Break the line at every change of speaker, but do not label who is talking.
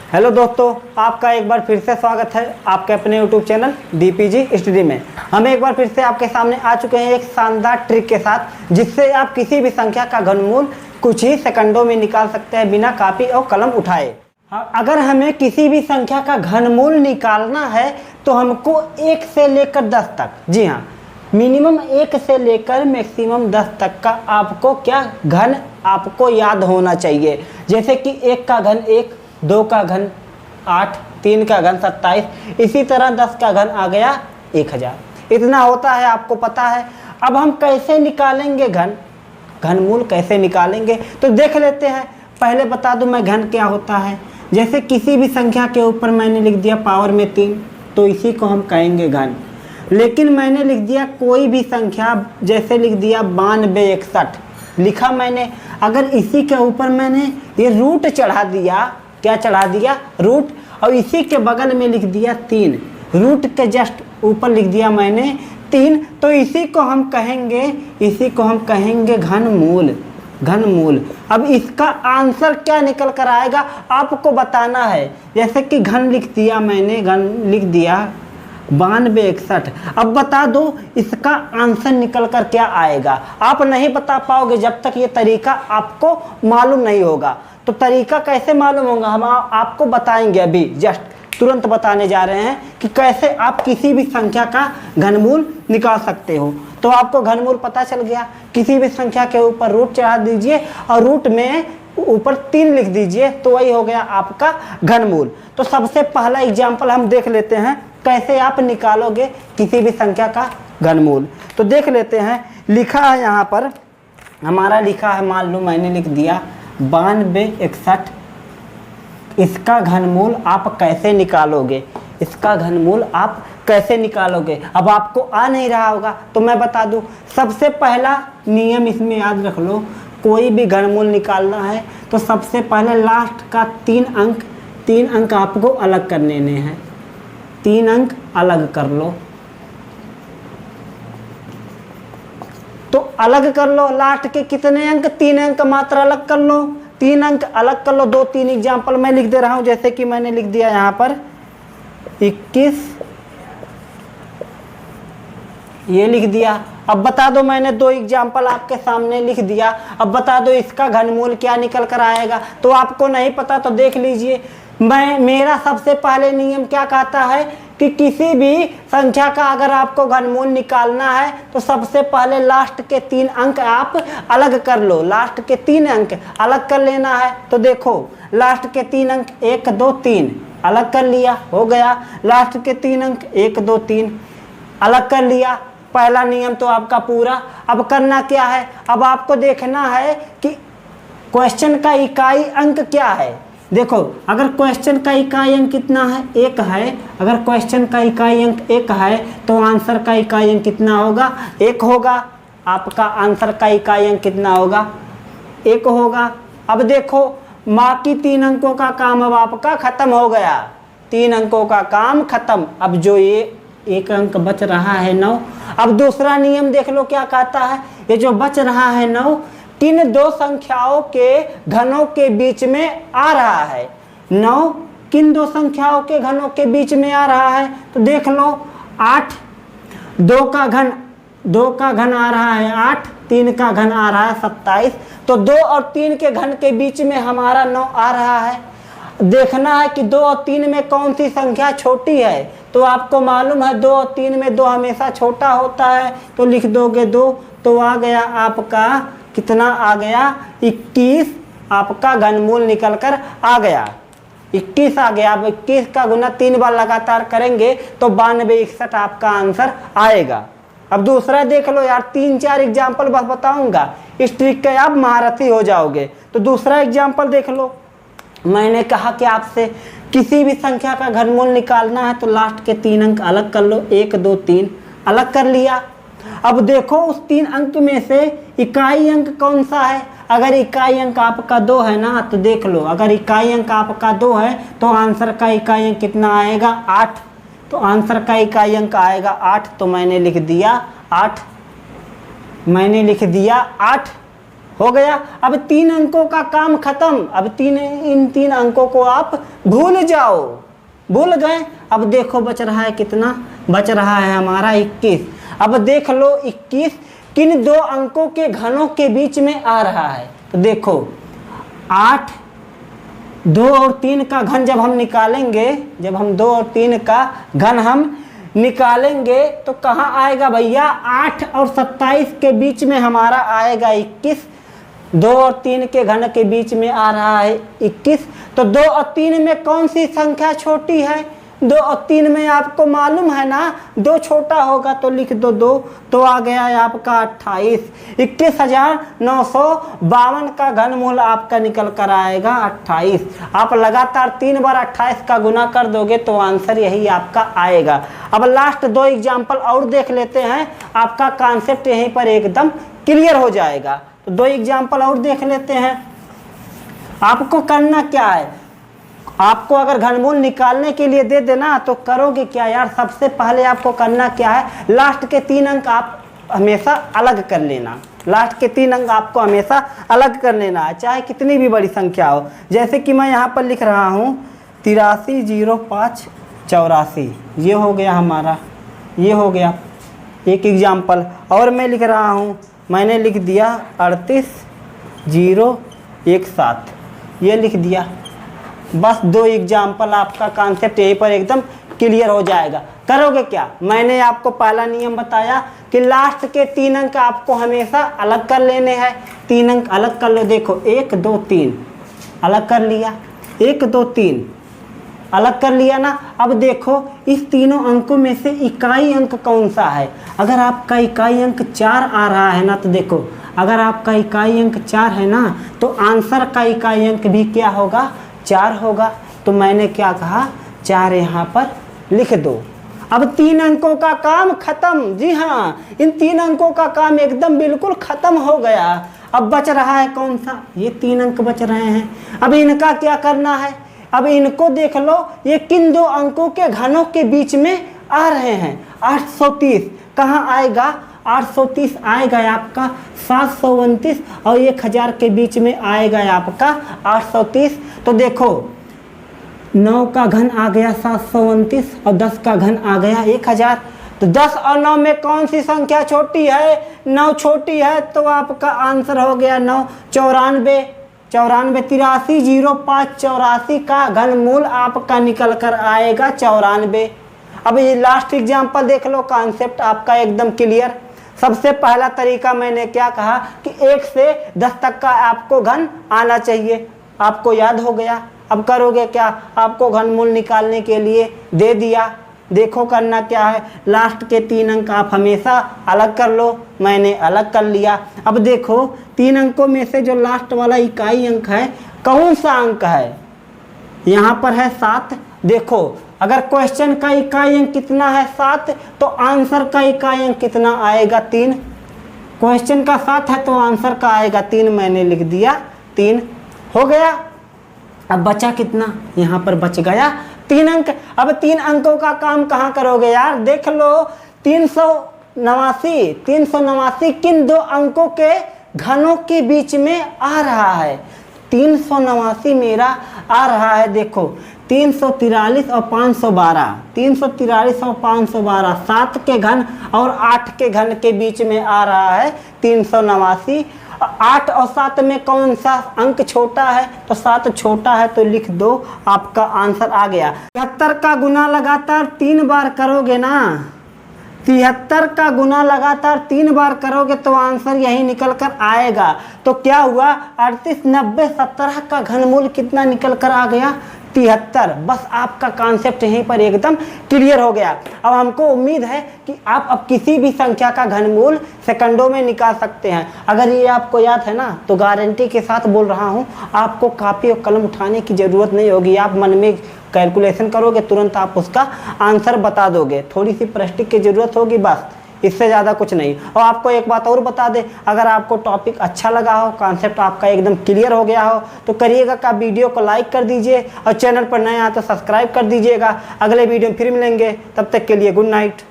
Hello दोस्तों, आपका एक बार फिर से स्वागत है आपके अपने यूट्यूब चैनल DPG स्टडी में। हम एक बार फिर से आपके सामने आ चुके हैं एक शानदार ट्रिक के साथ, जिससे आप किसी भी संख्या का घनमूल कुछ ही सेकंडों में निकाल सकते हैं बिना कॉपी और कलम उठाए। अगर हमें किसी भी संख्या का घनमूल निकालना है तो हमको 1 से लेकर 10 तक, जी हाँ, मिनिमम 1 से लेकर मैक्सिमम 10 तक का आपको घन आपको याद होना चाहिए। जैसे कि 1 का घन 1, 2 का घन 8, 3 का घन 27, इसी तरह 10 का घन आ गया 1000। इतना होता है, आपको पता है। अब हम कैसे निकालेंगे घनमूल कैसे निकालेंगे तो देख लेते हैं। पहले बता दूं मैं घन क्या होता है। जैसे किसी भी संख्या के ऊपर मैंने लिख दिया पावर में 3, तो इसी को हम कहेंगे घन। लेकिन मैंने लिख दिया कोई भी संख्या, जैसे लिख दिया 92, 61 लिखा मैंने, अगर इसी के ऊपर मैंने ये रूट चढ़ा दिया, क्या चढ़ा दिया? रूट, और इसी के बगल में लिख दिया 3, रूट के जस्ट ऊपर लिख दिया मैंने 3, तो इसी को हम कहेंगे घनमूल। अब इसका आंसर क्या निकल कर आएगा आपको बताना है। जैसे कि घन लिख दिया मैंने, घन लिख दिया 92, 61। अब बता दो इसका आंसर निकल कर क्या आएगा। आप नहीं बता पाओगे जब तक ये तरीका आपको मालूम नहीं होगा। तो तरीका कैसे मालूम होगा, हम आपको बताएंगे। अभी जस्ट तुरंत बताने जा रहे हैं कि कैसे आप किसी भी संख्या का घनमूल निकाल सकते हो। तो आपको घनमूल पता चल गया। किसी भी संख्या के ऊपर रूट चढ़ा दीजिए और रूट में ऊपर 3 लिख दीजिए, तो वही हो गया आपका घनमूल। तो सबसे पहला एग्जाम्पल हम देख लेते हैं कैसे आप निकालोगे किसी भी संख्या का घनमूल। तो देख लेते हैं। लिखा है यहाँ पर हमारा, लिखा है, मान लो मैंने लिख दिया 92, 61। इसका घनमूल आप कैसे निकालोगे? अब आपको आ नहीं रहा होगा तो मैं बता दूं। सबसे पहला नियम इसमें याद रख लो, कोई भी घनमूल निकालना है तो सबसे पहले लास्ट का 3 अंक आपको अलग कर लेने हैं। 3 अंक अलग कर लो, तो अलग कर लो। लास्ट के कितने अंक? 3 अंक मात्र अलग कर लो। 3 अंक अलग कर लो। 2-3 एग्जाम्पल मैं लिख दे रहा हूं। जैसे कि मैंने लिख दिया यहाँ पर 21, ये लिख दिया। अब बता दो, मैंने 2 एग्जाम्पल आपके सामने लिख दिया। अब बता दो इसका घनमूल क्या निकल कर आएगा। तो आपको नहीं पता तो देख लीजिए। मेरा सबसे पहले नियम क्या कहता है कि किसी भी संख्या का अगर आपको घनमूल निकालना है तो सबसे पहले लास्ट के 3 अंक आप अलग कर लो। लास्ट के 3 अंक अलग कर लेना है। तो देखो लास्ट के 3 अंक 1, 2, 3 अलग कर लिया, हो गया। लास्ट के 3 अंक 1, 2, 3 अलग कर लिया। पहला नियम तो आपका पूरा। अब करना क्या है? अब आपको देखना है कि क्वेश्चन का इकाई अंक क्या है। देखो, अगर क्वेश्चन का इकाई अंक कितना है? 1 है। अगर क्वेश्चन का इकाई अंक 1 है तो आंसर का इकाई अंक कितना होगा? 1 होगा। आपका आंसर का इकाई अंक कितना होगा? 1 होगा। अब देखो, बाकी 3 अंकों का काम अब आपका खत्म हो गया। 3 अंकों का काम खत्म। अब जो ये 1 अंक बच रहा है 9। अब दूसरा नियम देख लो क्या कहता है। ये जो बच रहा है 9 किन 2 संख्याओं के घनों के बीच में आ रहा है? 9 किन 2 संख्याओं के घनों के बीच में आ रहा है? तो देख लो, 8, 2 का घन आ रहा है 8, 3 का घन आ रहा है 27। तो 2 और 3 के घन के बीच में हमारा 9 आ रहा है। देखना है कि 2 और 3 में कौन सी संख्या छोटी है। तो आपको मालूम है 2 और 3 में 2 हमेशा छोटा होता है। तो लिख दोगे 2, तो आ गया आपका, कितना आ गया? 21 आपका घनमूल निकल कर आ गया। 21 आ गया। अब 21 का गुना 3 बार लगातार करेंगे तो 92, 61 आपका आंसर आएगा। अब दूसरा देख लो यार, 3-4 एग्जाम्पल बस बताऊंगा, इस ट्रिक के आप महारथी हो जाओगे। तो दूसरा एग्जाम्पल देख लो। मैंने कहा कि आपसे किसी भी संख्या का घनमूल निकालना है तो लास्ट के 3 अंक अलग कर लो। 1, 2, 3 अलग कर लिया। अब देखो उस 3 अंक में से इकाई अंक कौन सा है। अगर इकाई अंक आपका 2 है ना, तो देख लो, अगर इकाई अंक आपका 2 है तो आंसर का इकाई अंक कितना आएगा? 8। तो आंसर का इकाई अंक आएगा 8। तो मैंने लिख दिया 8। हो गया। अब 3 अंकों का काम खत्म। अब इन 3 अंकों को आप भूल जाओ। भूल गए। अब देखो बच रहा है कितना, बच रहा है हमारा 21। अब देख लो 21 किन 2 अंकों के घनों के बीच में आ रहा है। तो देखो 8, 2 और 3 का घन जब हम निकालेंगे, जब हम 2 और 3 का घन हम निकालेंगे तो कहाँ आएगा भैया, 8 और 27 के बीच में हमारा आएगा 21। 2 और 3 के घन के बीच में आ रहा है 21। तो 2 और 3 में कौन सी संख्या छोटी है? 2 और 3 में आपको मालूम है ना, 2 छोटा होगा तो लिख दो 2। तो आ गया है आपका 28। 21,952 का घनमूल आपका निकल कर आएगा 28। आप लगातार 3 बार 28 का गुना कर दोगे तो आंसर यही आपका आएगा। अब लास्ट 2 एग्जाम्पल और देख लेते हैं, आपका कॉन्सेप्ट यहीं पर एकदम क्लियर हो जाएगा। तो 2 एग्जाम्पल और देख लेते हैं। आपको करना क्या है, आपको अगर घनमूल निकालने के लिए दे देना तो करोगे क्या यार, सबसे पहले आपको करना क्या है, लास्ट के 3 अंक आप हमेशा अलग कर लेना। लास्ट के 3 अंक आपको हमेशा अलग कर लेना है, चाहे कितनी भी बड़ी संख्या हो। जैसे कि मैं यहाँ पर लिख रहा हूँ 830584, ये हो गया हमारा, ये हो गया एक एग्जाम्पल। और मैं लिख रहा हूँ, मैंने लिख दिया 38017, ये लिख दिया। बस 2 एग्जाम्पल, आपका कॉन्सेप्ट यहीं पर एकदम क्लियर हो जाएगा। करोगे क्या, मैंने आपको पहला नियम बताया कि लास्ट के 3 अंक आपको हमेशा अलग कर लेने हैं। 3 अंक अलग कर लो। देखो 1 2 3 अलग कर लिया, 1 2 3 अलग कर लिया ना। अब देखो इस तीनों अंकों में से इकाई अंक कौन सा है। अगर आपका इकाई अंक 4 आ रहा है ना, तो देखो अगर आपका इकाई अंक 4 है ना, तो आंसर का इकाई अंक भी क्या होगा, 4 होगा। तो मैंने क्या कहा, 4 यहाँ पर लिख दो। अब 3 अंकों का काम खत्म। जी हाँ, इन 3 अंकों का काम एकदम बिल्कुल खत्म हो गया। अब बच रहा है कौन सा, ये 3 अंक बच रहे हैं। अब इनका क्या करना है, अब इनको देख लो, ये किन 2 अंकों के घनों के बीच में आ रहे हैं। 830 कहाँ आएगा, 830 आएगा आपका 729 और 1000 के बीच में आएगा आपका 830। तो देखो 9 का घन आ गया 729 और 10 का घन आ गया 1000। तो 10 और 9 में कौन सी संख्या छोटी है, 9 छोटी है। तो आपका आंसर हो गया 9, 94। 830584 का घनमूल आपका निकल कर आएगा 94। अब ये लास्ट एग्जाम्पल देख लो, कॉन्सेप्ट आपका एकदम क्लियर। सबसे पहला तरीका मैंने क्या कहा कि 1 से 10 तक का आपको घन आना चाहिए, आपको याद हो गया। अब करोगे क्या, आपको घनमूल निकालने के लिए दे दिया। देखो करना क्या है, लास्ट के 3 अंक आप हमेशा अलग कर लो, मैंने अलग कर लिया। अब देखो 3 अंकों में से जो लास्ट वाला इकाई अंक है कौन सा अंक है, यहाँ पर है 7। देखो अगर क्वेश्चन का इकाई अंक कितना है 7, तो आंसर का इकाई अंक कितना आएगा 3। क्वेश्चन का 7 है तो आंसर का आएगा 3, मैंने लिख दिया 3। हो गया। अब बचा कितना, यहाँ पर बच गया 3 अंक। अब 3 अंकों का काम कहाँ करोगे यार, देख लो 389 किन 2 अंकों के घनों के बीच में आ रहा है। 389 मेरा आ रहा है, देखो 343 और 512, 343 और 512, 7 के घन और 8 के घन के बीच में आ रहा है 389। 8 और 7 में कौन सा अंक छोटा है, तो 7 छोटा है, तो लिख दो, आपका आंसर आ गया। 73 का गुना लगातार 3 बार करोगे ना, 73 का गुना लगातार 3 बार करोगे तो आंसर यही निकल कर आएगा। तो क्या हुआ, 38 90 17 का घनमूल कितना निकल कर आ गया, 73। बस आपका कॉन्सेप्ट यहीं पर एकदम क्लियर हो गया। अब हमको उम्मीद है कि आप अब किसी भी संख्या का घनमूल सेकंडों में निकाल सकते हैं। अगर ये आपको याद है ना, तो गारंटी के साथ बोल रहा हूँ, आपको कॉपी और कलम उठाने की ज़रूरत नहीं होगी। आप मन में कैलकुलेशन करोगे, तुरंत आप उसका आंसर बता दोगे। थोड़ी सी प्रैक्टिस की ज़रूरत होगी, बस इससे ज़्यादा कुछ नहीं। और आपको एक बात और बता दें, अगर आपको टॉपिक अच्छा लगा हो, कॉन्सेप्ट आपका एकदम क्लियर हो गया हो, तो करिएगा का वीडियो को लाइक कर दीजिए और चैनल पर नए आए तो सब्सक्राइब कर दीजिएगा। अगले वीडियो में फिर मिलेंगे, तब तक के लिए गुड नाइट।